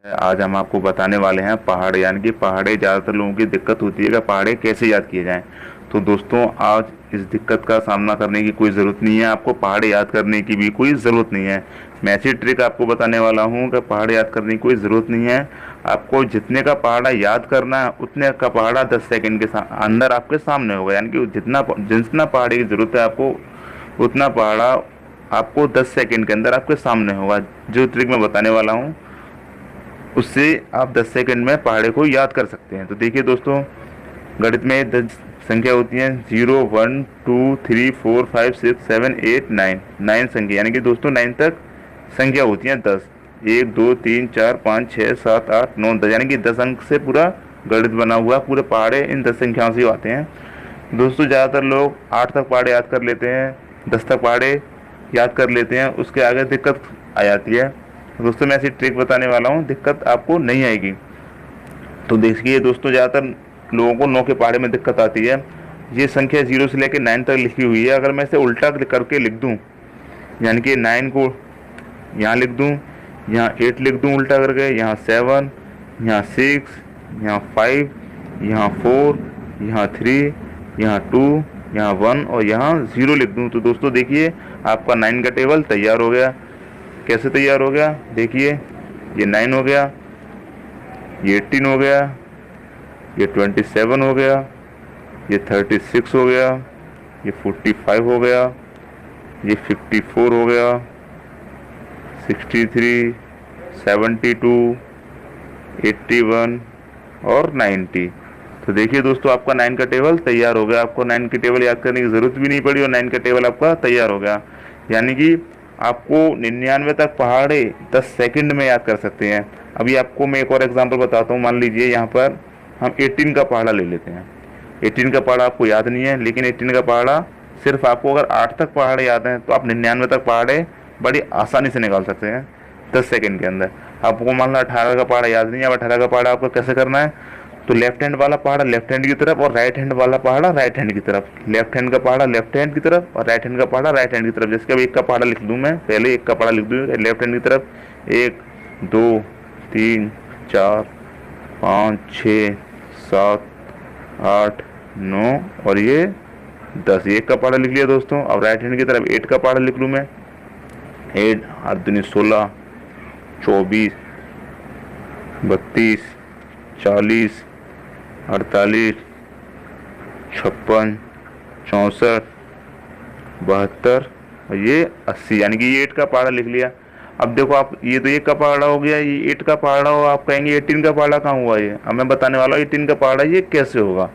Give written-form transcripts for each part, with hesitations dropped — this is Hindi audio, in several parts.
आज हम आपको बताने वाले हैं पहाड़े, यानी कि पहाड़े ज़्यादातर लोगों की दिक्कत होती है कि पहाड़े कैसे याद किए जाएं। तो दोस्तों, आज इस दिक्कत का सामना करने की कोई ज़रूरत नहीं है, आपको पहाड़े याद करने की भी कोई ज़रूरत नहीं है। मैं ऐसी ट्रिक आपको बताने वाला हूं कि पहाड़े याद करने की कोई ज़रूरत नहीं है। आपको जितने का पहाड़ा याद करना है उतने का पहाड़ा 10 सेकंड के अंदर आपके सामने होगा, यानी कि जितना जितना पहाड़े की ज़रूरत है आपको उतना पहाड़ा आपको 10 सेकंड के अंदर आपके सामने होगा। जो ट्रिक मैं बताने वाला हूँ उससे आप 10 सेकंड में पहाड़े को याद कर सकते हैं। तो देखिए दोस्तों, गणित में 10 संख्या होती हैं, 0 1 2 3 4 5 6 7 8 9। 9 संख्या, यानी कि दोस्तों 9 तक संख्या होती हैं 10। 1 2 3 4 5 6 7 8 9 10, यानी कि 10 अंक से पूरा गणित बना हुआ पूरे पहाड़े इन 10 संख्याओं से आते हैं। दोस्तों, ज़्यादातर लोग 8 तक पहाड़े याद कर लेते हैं, 10 तक पहाड़े याद कर लेते हैं, उसके आगे दिक्कत आ जाती है। दोस्तों, मैं ऐसी ट्रिक बताने वाला हूँ, दिक्कत आपको नहीं आएगी। तो देखिए दोस्तों, ज़्यादातर लोगों को 9 के पहाड़े में दिक्कत आती है। ये संख्या 0 से लेकर 9 तक लिखी हुई है। अगर मैं इसे उल्टा करके लिख दूँ, यानी कि 9 को यहाँ लिख दूँ, यहाँ 8 लिख दूँ उल्टा करके, यहाँ 7, यहाँ 6, यहाँ 5, यहाँ 4, यहाँ 3, यहाँ 2, यहाँ 1 और यहाँ 0 लिख दूँ, तो दोस्तों देखिए आपका 9 का टेबल तैयार हो गया। कैसे तैयार हो गया? देखिए, ये 9 हो गया, ये 18 हो गया, ये 27 हो गया, ये 36 हो गया, ये 45 हो गया, ये 54 हो गया, 63, 72, 81 और 90। तो देखिए दोस्तों, आपका 9 का टेबल तैयार हो गया। आपको 9 की टेबल याद करने की ज़रूरत भी नहीं पड़ी और 9 का टेबल आपका तैयार हो गया। यानी कि आपको 99 तक पहाड़े 10 सेकंड में याद कर सकते हैं। अभी आपको मैं एक और एग्जांपल बताता हूँ। मान लीजिए यहाँ पर हम 18 का पहाड़ा ले लेते हैं। 18 का पहाड़ा आपको याद नहीं है, लेकिन 18 का पहाड़ा सिर्फ आपको अगर 8 तक पहाड़े याद हैं तो आप 99 तक पहाड़े बड़ी आसानी से निकाल सकते हैं 10 सेकंड के अंदर। आपको मान लो 18 का पहाड़ा याद नहीं है, अब 18 का पहाड़ा आपको कैसे करना है? तो लेफ्ट हैंड वाला पहाड़ा लेफ्ट हैंड की तरफ और राइट हैंड वाला पहाड़ा राइट हैंड की तरफ। लेफ्ट हैंड का पहाड़ा लेफ्ट हैंड की तरफ और राइट हैंड का पहाड़ा राइट हैंड की तरफ। जैसे कि अब एक का पहाड़ा लिख दूं, मैं पहले एक का पहाड़ा लिख दूं लेफ्ट हैंड की तरफ, 1 2 3 4 5 6 7 8 9 और ये 10। एक का पहाड़ा लिख लिया दोस्तों। अब राइट हैंड की तरफ 8 का पहाड़ा लिख लूँ मैं। 8 8 दूनी 16, 24, 32, 40, 48, 56, 64, 72 और ये 80, यानी कि ये 8 का पहाड़ा लिख लिया। अब देखो आप, ये तो 1 का पहाड़ा हो गया, ये 8 का पहाड़ा हो, आप कहेंगे 18 का पहाड़ा कहाँ हुआ ये? अब मैं बताने वाला हूँ 18 का पहाड़ा ये कैसे होगा।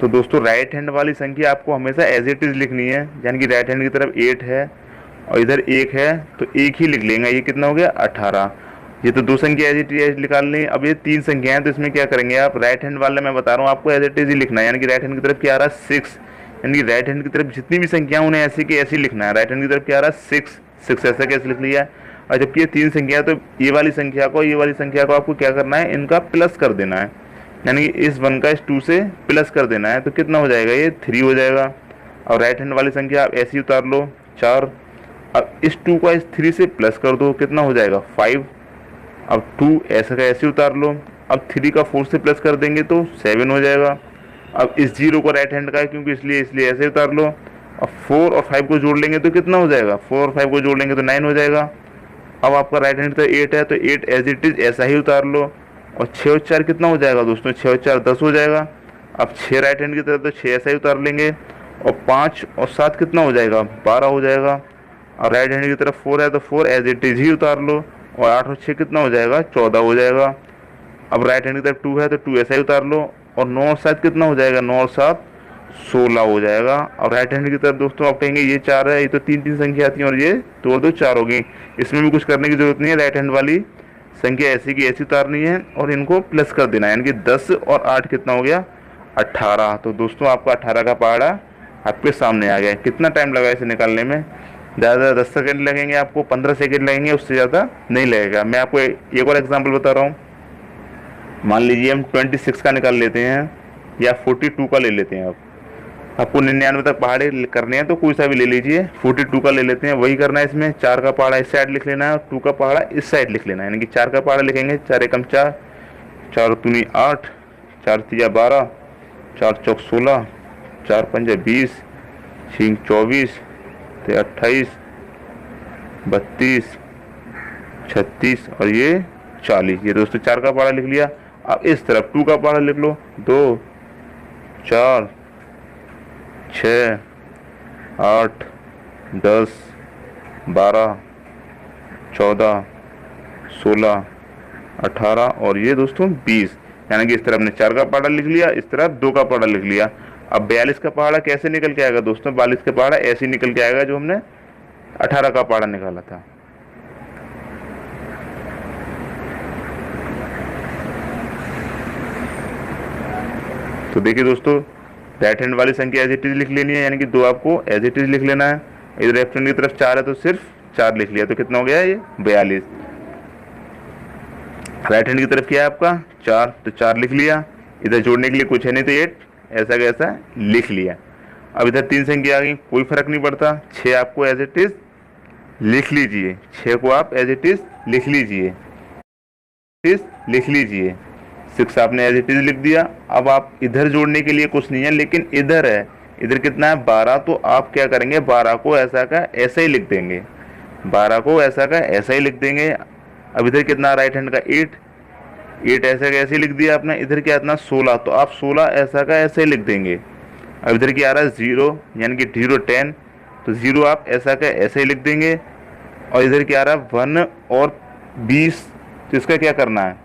तो दोस्तों, राइट हैंड वाली संख्या आपको हमेशा एज इट इज लिखनी है, यानी कि राइट हैंड की तरफ 8 है और इधर 1 है तो 1 ही लिख लेंगे। ये कितना हो गया? 18। ये तो 2 संख्या एज इट इज निकालनी। अब ये 3 संख्या है तो इसमें क्या करेंगे आप? राइट हैंड वाले मैं बता रहा हूँ आपको एज इट इज ही लिखना है, यानी कि राइट हैंड की तरफ क्या आ रहा है? 6, यानी कि राइट हैंड की तरफ जितनी भी संख्या उन्हें ऐसे की ऐसे लिखना है। राइट हैंड की तरफ क्या आ रहा है? 6, 6 ऐसा कैसे लिख लिया। और जबकि ये 3 संख्या तो ये वाली संख्या को आपको क्या करना है? इनका प्लस कर देना है, यानी कि इस 1 का इस 2 से प्लस कर देना है। तो कितना हो जाएगा? ये 3 हो जाएगा। और राइट हैंड वाली संख्या आप ऐसे ही उतार लो, 4। अब इस 2 का इस 3 से प्लस कर दो, कितना हो जाएगा? 5। अब 2 ऐसे का ऐसे उतार लो। अब 3 का 4 से प्लस कर देंगे तो 7 हो जाएगा। अब इस 0 को राइट हैंड का है क्योंकि इसलिए ऐसे उतार लो। अब 4 और 5 को जोड़ लेंगे तो कितना हो जाएगा? 4 और 5 को जोड़ लेंगे तो 9 हो जाएगा। अब आपका राइट हैंड तो 8 है तो 8 एज इट इज ऐसा ही उतार लो। और 6 और 4 कितना हो जाएगा दोस्तों? 6 और 4 10 हो जाएगा। अब 6 राइट हैंड की तरफ तो 6 ऐसा ही उतार लेंगे। और 5 और 7 कितना हो जाएगा? 12 हो जाएगा। और राइट हैंड की तरफ 4 है तो 4 एज इट इज ही उतार लो। और 8 और 6 कितना हो जाएगा? 14 हो जाएगा। अब राइट हैंड की तरफ 2 है तो 2 ऐसा ही उतार लो। और 9 और 7 कितना हो जाएगा? 9 और 7 16 हो जाएगा। और राइट हैंड की तरफ दोस्तों आप कहेंगे ये 4 है, ये तो 3 संख्या आती है और ये 2 और 2 4 हो गई। इसमें भी कुछ करने की जरूरत नहीं है, राइट हैंड वाली संख्या ऐसी की ऐसी उतारनी है और इनको प्लस कर देना है, यानी कि 10 और 8 कितना हो गया? 18। तो दोस्तों, आपका 18 का पहाड़ा आपके सामने आ गया। कितना टाइम लगा इसे निकालने में? ज़्यादा 10 सेकंड लगेंगे, आपको 15 सेकंड लगेंगे, उससे ज़्यादा नहीं लगेगा। मैं आपको एक और एग्जांपल बता रहा हूँ। मान लीजिए हम 26 का निकाल लेते हैं या 42 का ले लेते हैं। आपको 99 तक पहाड़े करने हैं तो कोई सा भी ले लीजिए, 42 का ले लेते हैं, वही करना है इसमें। 4 का पहाड़ा इस साइड लिख लेना है और 2 का पहाड़ा इस साइड लिख लेना है, यानी कि 4 का पहाड़ा लिखेंगे 4 एकम 4, 4 दूनी 8, 4 तिया 12, 4 चौक 16, 4 पंजा 20, 6 24, 28, 32, 36 और ये 40। ये दोस्तों 4 का पहाड़ा लिख लिया। अब इस तरफ 2 का पहाड़ा लिख लो, 2, 4, 6, 8, 10, 12, 14, 16, 18 और ये दोस्तों 20। यानी कि इस तरफ हमने 4 का पहाड़ा लिख लिया, इस तरफ 2 का पहाड़ा लिख लिया। अब 42 का पहाड़ा कैसे निकल के आएगा दोस्तों? 42 का पहाड़ा ऐसे ही निकल के आएगा जो हमने 18 का पहाड़ा निकाला था। तो देखिए दोस्तों, राइट हैंड वाली संख्या एज इट इज लिख लेनी है, यानी कि 2 आपको एज इट इज लिख लेना है। इधर लेफ्ट हैंड की तरफ 4 है तो सिर्फ 4 लिख लिया, तो कितना हो गया ये 42। राइट हैंड की तरफ क्या है आपका 4, तो 4 लिख लिया। इधर जोड़ने के लिए कुछ है नहीं तो 8 ऐसा कैसा लिख लिया। अब इधर 3 संख्या आ गई, कोई फर्क नहीं पड़ता। 6 आपको एज इट इज लिख लीजिए, 6 को आप एज इट इज लिख लीजिए, 6 आपने एज इट इज लिख दिया। अब आप इधर जोड़ने के लिए कुछ नहीं है, लेकिन इधर है, इधर कितना है 12, तो आप क्या करेंगे 12 को ऐसा का ऐसा ही लिख देंगे, 12 को ऐसा का ऐसा ही लिख देंगे। अब इधर कितना राइट हैंड का 8 ऐसा का ऐसे लिख दिया आपने। इधर क्या इतना 16, तो आप 16 ऐसा का ऐसे लिख देंगे। अब इधर क्या आ रहा है 0, यानी कि 0 10, तो 0 आप ऐसा का ऐसे ही लिख देंगे। और इधर क्या आ रहा है 1 और 20, तो इसका क्या करना है,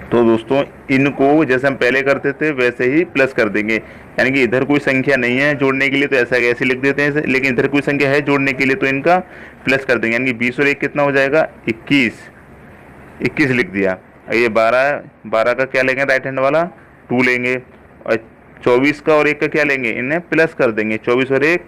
तो दोस्तों इनको जैसे हम पहले करते थे वैसे ही प्लस कर देंगे। यानी कि इधर कोई संख्या नहीं है जोड़ने के लिए तो ऐसा कैसे लिख देते हैं, लेकिन इधर कोई संख्या है जोड़ने के लिए तो इनका प्लस कर देंगे। यानी कि 20 और 1 कितना हो जाएगा 21 लिख दिया। ये 12 है, 12 का क्या लेंगे राइट हैंड वाला 2 लेंगे, और 24 का और 1 का क्या लेंगे, इन्हें प्लस कर देंगे। 24 और 1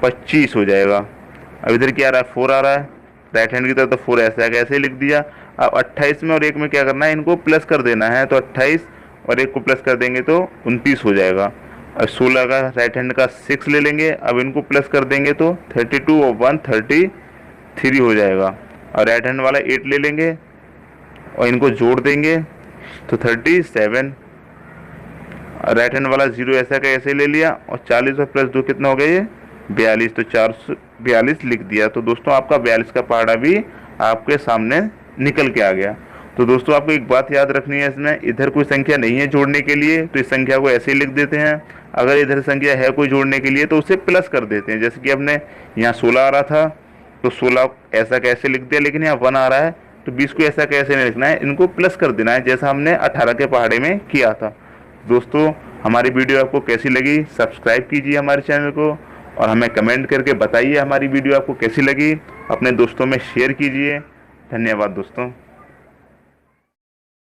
25 हो जाएगा। अब इधर क्या आ रहा है 4 आ रहा है राइट हैंड की तरफ, तो 4 ऐसा है कैसे लिख दिया। अब 28 में और 1 में क्या करना है, इनको प्लस कर देना है, तो 28 और 1 को प्लस कर देंगे तो 29 हो जाएगा। अब 16 का राइट हैंड का 6 ले लेंगे, अब इनको प्लस कर देंगे तो 32 और 1 33 हो जाएगा। और राइट हैंड वाला 8 ले लेंगे और इनको जोड़ देंगे तो 37। राइट हैंड वाला 0 ऐसा का ऐसे ले लिया, और 40 और प्लस 2 कितना हो गया ये 42, तो 442 लिख दिया। तो दोस्तों आपका 42 का पहाड़ा भी आपके सामने निकल के आ गया। तो दोस्तों आपको एक बात याद रखनी है, इसमें इधर कोई संख्या नहीं है जोड़ने के लिए तो इस संख्या को ऐसे ही लिख देते हैं। अगर इधर संख्या है कोई जोड़ने के लिए तो उसे प्लस कर देते हैं। जैसे कि हमने यहाँ 16 आ रहा था तो 16 ऐसा कैसे लिख दिया, लेकिन यहाँ 1 आ रहा है तो 20 को ऐसा कैसे नहीं लिखना है, इनको प्लस कर देना है, जैसा हमने 18 के पहाड़े में किया था। दोस्तों हमारी वीडियो आपको कैसी लगी, सब्सक्राइब कीजिए हमारे चैनल को और हमें कमेंट करके बताइए हमारी वीडियो आपको कैसी लगी। अपने दोस्तों में शेयर कीजिए। धन्यवाद दोस्तों।